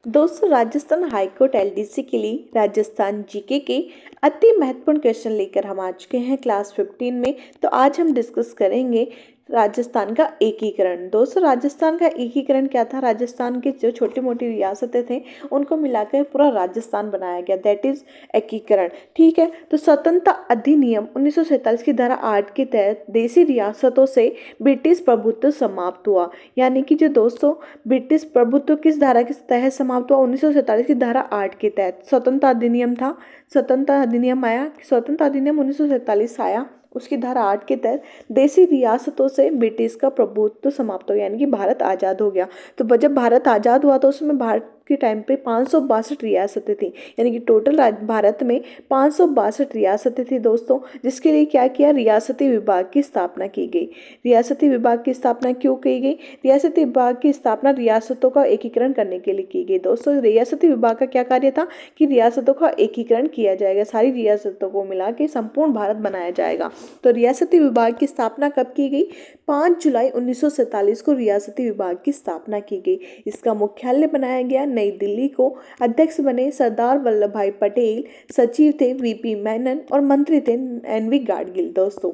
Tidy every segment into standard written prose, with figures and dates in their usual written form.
दोस्तों, Rajasthan high court LDC के लिए राजस्थान जीके के अति महत्वपूर्ण क्वेश्चन लेकर हम आ चुके हैं क्लास 15 में। तो आज हम डिस्कस करेंगे राजस्थान का एकीकरण। दोस्तों, राजस्थान का एकीकरण क्या था? राजस्थान के जो छोटी मोटी रियासतें थे उनको मिलाकर पूरा राजस्थान बनाया गया, दैट इज एकीकरण। ठीक है, तो स्वतंत्रता अधिनियम 1947 की धारा 8 के तहत देशी रियासतों से ब्रिटिश प्रभुत्व समाप्त हुआ। यानी कि जो दोस्तों ब्रिटिश प्रभुत्व किस धारा के तहत समाप्त हुआ? 1947 की धारा 8 के तहत स्वतंत्रता अधिनियम था। स्वतंत्रता अधिनियम आया, स्वतंत्रता अधिनियम 1947 आया, उसकी धारा 8 के तहत देशी रियासतों से ब्रिटिश का प्रभुत्व समाप्त हो गया, यानी कि भारत आज़ाद हो गया। तो जब भारत आज़ाद हुआ तो उसमें भारत के टाइम पे 562 रियासतें थी, यानी कि टोटल भारत में 562 रियासतें थी दोस्तों। जिसके लिए क्या किया? रियासती विभाग की स्थापना की गई। रियासती विभाग की स्थापना क्यों की गई? रियासती विभाग की स्थापना रियासतों का एकीकरण करने के लिए की गई। दोस्तों, रियासती विभाग का क्या कार्य था कि रियासतों का एकीकरण किया जाएगा, सारी रियासतों को मिला के संपूर्ण भारत बनाया जाएगा। तो रियासती विभाग की स्थापना कब की गई? 5 जुलाई 1947 को रियासती विभाग की स्थापना की गई। इसका मुख्यालय बनाया गया नई दिल्ली को। अध्यक्ष बने सरदार वल्लभ भाई पटेल, सचिव थे वीपी मेनन और मंत्री थे एनवी गाडगिल। दोस्तों,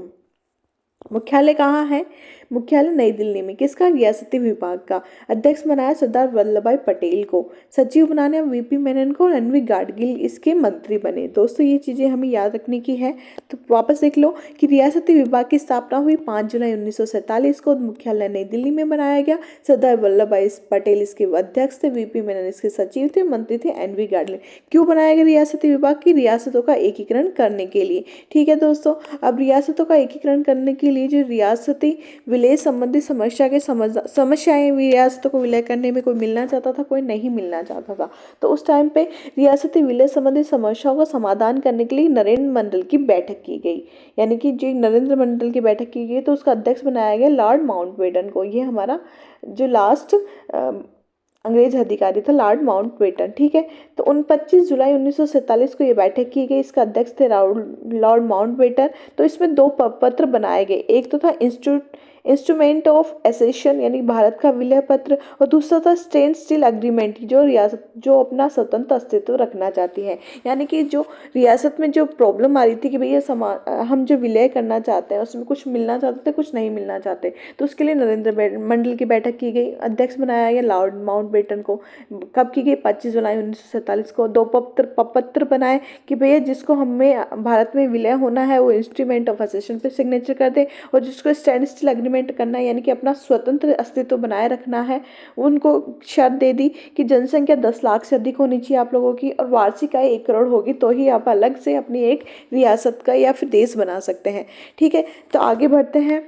मुख्यालय कहाँ है? मुख्यालय नई दिल्ली में। किसका? रियासती विभाग का। अध्यक्ष बनाया सरदार वल्लभ भाई पटेल को, सचिव बनाने वीपी मेनन को और एनवी गाडगिल इसके मंत्री बने। दोस्तों, ये चीज़ें हमें याद रखने की है। तो वापस देख लो कि रियासती विभाग की स्थापना हुई 5 जुलाई 1947 को। मुख्यालय नई दिल्ली में बनाया गया। सरदार वल्लभ भाई पटेल इसके अध्यक्ष थे, वीपी मेनन इसके सचिव थे, मंत्री थे एनवी गाडगिल। क्यों बनाया गया रियासती विभाग? की रियासतों का एकीकरण करने के लिए। ठीक है दोस्तों, अब रियासतों का एकीकरण करने के लिए जो रियासती विलय संबंधी समस्याएं, रियासतों को विलय करने में कोई मिलना चाहता था, कोई नहीं मिलना चाहता था। तो उस टाइम पे रियासती विलय संबंधी समस्याओं का समाधान करने के लिए नरेंद्र मंडल की बैठक की गई। यानी कि जो नरेंद्र मंडल की बैठक की गई तो उसका अध्यक्ष बनाया गया लॉर्ड माउंटबेटन को। ये हमारा जो लास्ट अंग्रेज अधिकारी था लॉर्ड माउंटबेटन। ठीक है, तो 25 जुलाई 1947 को ये बैठक की गई। इसका अध्यक्ष थे लॉर्ड माउंटबेटन। तो इसमें दो पत्र बनाए गए, एक तो था इंस्ट्रूमेंट ऑफ एसेशन यानी भारत का विलय पत्र, और दूसरा था स्टैंड स्टिल अग्रीमेंट, जो रियासत जो अपना स्वतंत्र अस्तित्व रखना चाहती है। यानी कि जो रियासत में जो प्रॉब्लम आ रही थी कि भैया हम जो विलय करना चाहते हैं उसमें कुछ मिलना चाहते थे, कुछ नहीं मिलना चाहते, तो उसके लिए नरेंद्र मंडल की बैठक की गई। अध्यक्ष बनाया गया लॉर्ड माउंटबेटन को। कब की गई? 25 जुलाई 1947 को। दो पत्र बनाए कि भैया जिसको हमें भारत में विलय होना है वो इंस्ट्रूमेंट ऑफ एसेशन पे सिग्नेचर कर दे, और जिसको स्टैंड स्टिल अग्रीमेंट करना है यानी कि अपना स्वतंत्र अस्तित्व बनाए रखना है, उनको शर्त दे दी कि जनसंख्या 10 लाख से अधिक होनी चाहिए आप लोगों की, और वार्षिक आय 1 करोड़ होगी, तो ही आप अलग से अपनी एक रियासत का या फिर देश बना सकते हैं। ठीक है, तो आगे बढ़ते हैं।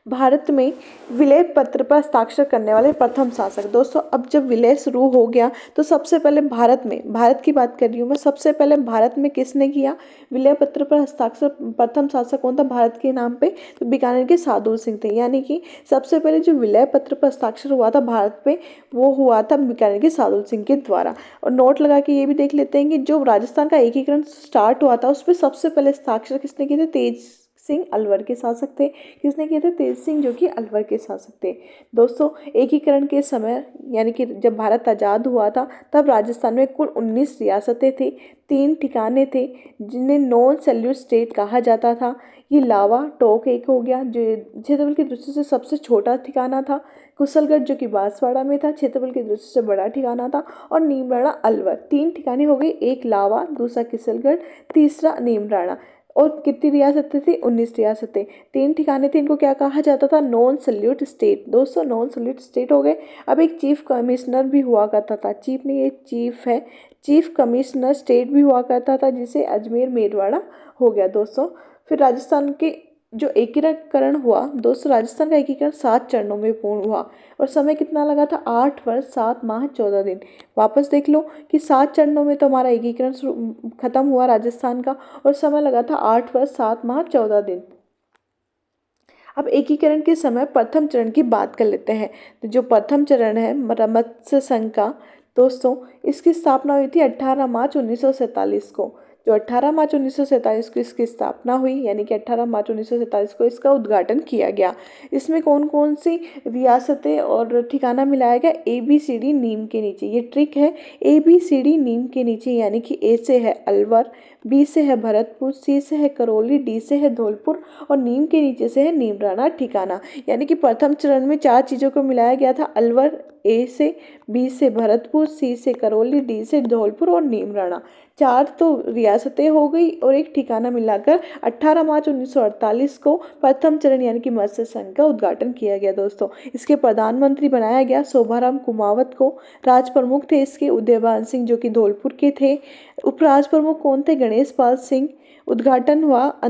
भारत में विलय पत्र पर हस्ताक्षर करने वाले प्रथम शासक। दोस्तों, अब जब विलय शुरू हो गया तो सबसे पहले भारत की बात कर रही हूँ मैं, सबसे पहले भारत में किसने किया विलय पत्र पर हस्ताक्षर? प्रथम शासक कौन था भारत के नाम पे? तो बीकानेर के सादुल सिंह थे। यानी कि सबसे पहले जो विलय पत्र पर हस्ताक्षर हुआ था भारत पे, वो हुआ था बीकानेर के सादुल सिंह के द्वारा। और नोट लगा के ये भी देख लेते हैं कि जो राजस्थान का एकीकरण स्टार्ट हुआ था उस पर सबसे पहले हस्ताक्षर किसने किए थे? तेज सिंह अलवर के शासक थे। किसने किए थे? तेज सिंह, जो कि अलवर के शासक थे। दोस्तों, एकीकरण के समय यानी कि जब भारत आज़ाद हुआ था तब राजस्थान में कुल 19 रियासतें थी, 3 ठिकाने थे जिन्हें नॉन सैल्यूट स्टेट कहा जाता था। ये लावा टोक एक हो गया, जो क्षेत्रफल की दृष्टि से सबसे छोटा ठिकाना था। कुशलगढ़, जो कि बांसवाड़ा में था, क्षेत्रफल की दृष्टि से बड़ा ठिकाना था। और नीमराणा अलवर। 3 ठिकाने हो गए, एक लावा, दूसरा किशनगढ़, तीसरा नीमराणा। और कितनी रियासतें थी? 19 रियासतें, 3 ठिकाने थे। इनको क्या कहा जाता था? Non salute state. दोस्तों, नॉन सैल्यूट स्टेट हो गए। अब एक चीफ कमिश्नर भी हुआ करता था, चीफ नहीं, एक चीफ है, चीफ कमिश्नर स्टेट भी हुआ करता था, जिसे अजमेर मेरवाड़ा हो गया। दोस्तों, फिर राजस्थान के जो एकीकरण हुआ, दोस्तों राजस्थान का एकीकरण 7 चरणों में पूर्ण हुआ, और समय कितना लगा था? 8 वर्ष 7 माह 14 दिन। वापस देख लो कि 7 चरणों में तो हमारा एकीकरण खत्म हुआ राजस्थान का, और समय लगा था 8 वर्ष 7 माह 14 दिन। अब एकीकरण के समय प्रथम चरण की बात कर लेते हैं। तो जो प्रथम चरण है मत्स्य संघ का, दोस्तों इसकी स्थापना हुई थी 18 मार्च 1947 को। जो 18 मार्च 1947 को इसकी स्थापना हुई, यानी कि 18 मार्च 1947 को इसका उद्घाटन किया गया। इसमें कौन कौन सी रियासतें और ठिकाना मिलाया गया? ABCD नीम के नीचे। ये ट्रिक है, ABCD नीम के नीचे, यानी कि A से है अलवर, B से है भरतपुर, C से है करौली, D से है धौलपुर और नीम के नीचे से है नीमराना ठिकाना। यानी कि प्रथम चरण में 4 चीज़ों को मिलाया गया था, अलवर, A से, B से भरतपुर, C से करौली, D से धौलपुर और नीमराना। 4 तो रियासतें हो गई और एक ठिकाना मिलाकर 18 मार्च 1948 को प्रथम चरण यानी कि मत्स्य संघ का उद्घाटन किया गया दोस्तों। इसके प्रधानमंत्री बनाया गया शोभाराम कुमावत को। राज प्रमुख थे इसके उदयभान सिंह जो कि धौलपुर के थे। उपराज प्रमुख कौन थे? गणेश पाल सिंह। उद्घाटन हुआ,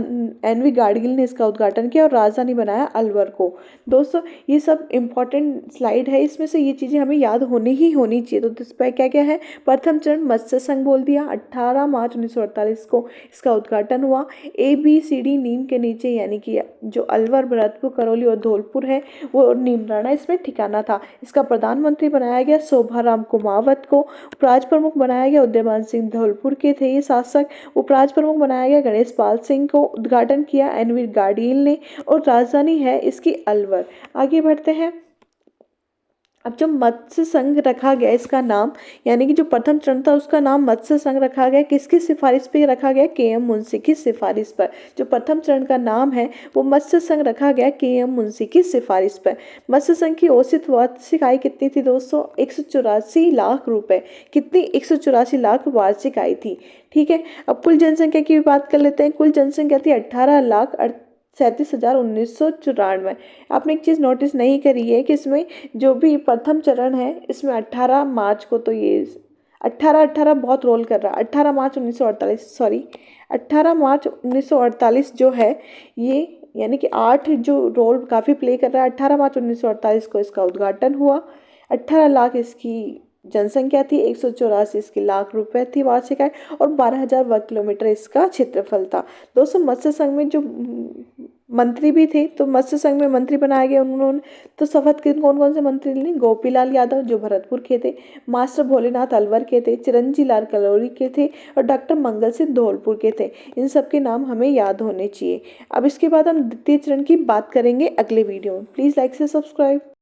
NV गाडगिल ने इसका उद्घाटन किया और राजधानी बनाया अलवर को। दोस्तों ये सब इम्पॉर्टेंट स्लाइड है, इसमें से ये चीज़ें हमें याद होनी चाहिए। तो इस पर क्या क्या है? प्रथम चरण मत्स्य संघ बोल दिया, 18 मार्च 1948 को इसका उद्घाटन हुआ। ABCD नीम के नीचे, यानी कि जो अलवर, भरतपुर, करौली और धौलपुर है वो नीमराना इसमें ठिकाना था। इसका प्रधानमंत्री बनाया गया शोभाराम कुमावत को। उपराज प्रमुख बनाया गया उदयभान सिंह, धौलपुर के थे ये शासक। उपराज प्रमुख बनाया गया गणेश पाल सिंह को। उद्घाटन किया NV गाडगिल ने और राजधानी है इसकी अलवर। आगे बढ़ते हैं। अब जो मत्स्य संघ रखा गया इसका नाम, यानी कि जो प्रथम चरण था उसका नाम मत्स्य संघ रखा गया, किसकी सिफारिश पे रखा गया? KM मुंशी की सिफारिश पर। जो प्रथम चरण का नाम है वो मत्स्य संघ रखा गया KM मुंशी की सिफारिश पर। मत्स्य संघ की औसत वार्षिक आय कितनी थी दोस्तों? 184 लाख रुपए। कितनी? 184 लाख वार्षिक आय थी। ठीक है, अब कुल जनसंख्या की भी बात कर लेते हैं। कुल जनसंख्या थी 18,37,1994। आपने एक चीज़ नोटिस नहीं करी है कि इसमें जो भी प्रथम चरण है इसमें 18 मार्च को, तो ये 18 बहुत रोल कर रहा है। 18 मार्च 1948 जो है ये, यानी कि 8 जो रोल काफ़ी प्ले कर रहा है। 18 मार्च 1948 को इसका उद्घाटन हुआ। 18 लाख इसकी जनसंख्या थी, 184 इसकी लाख रुपए थी वार्षिक आय और 12,000 वर्ग किलोमीटर इसका क्षेत्रफल था। दोस्तों मत्स्य संघ में जो मंत्री भी थे, तो मत्स्य संघ में मंत्री बनाए गए उन्होंने, तो शपथ कौन कौन से मंत्री ने? गोपीलाल यादव जो भरतपुर के थे, मास्टर भोलेनाथ अलवर के थे, चिरंजी लाल करौली के थे और डॉक्टर मंगल सिंह धौलपुर के थे। इन सब के नाम हमें याद होने चाहिए। अब इसके बाद हम द्वितीय चरण की बात करेंगे अगले वीडियो में। प्लीज़ लाइक से सब्सक्राइब।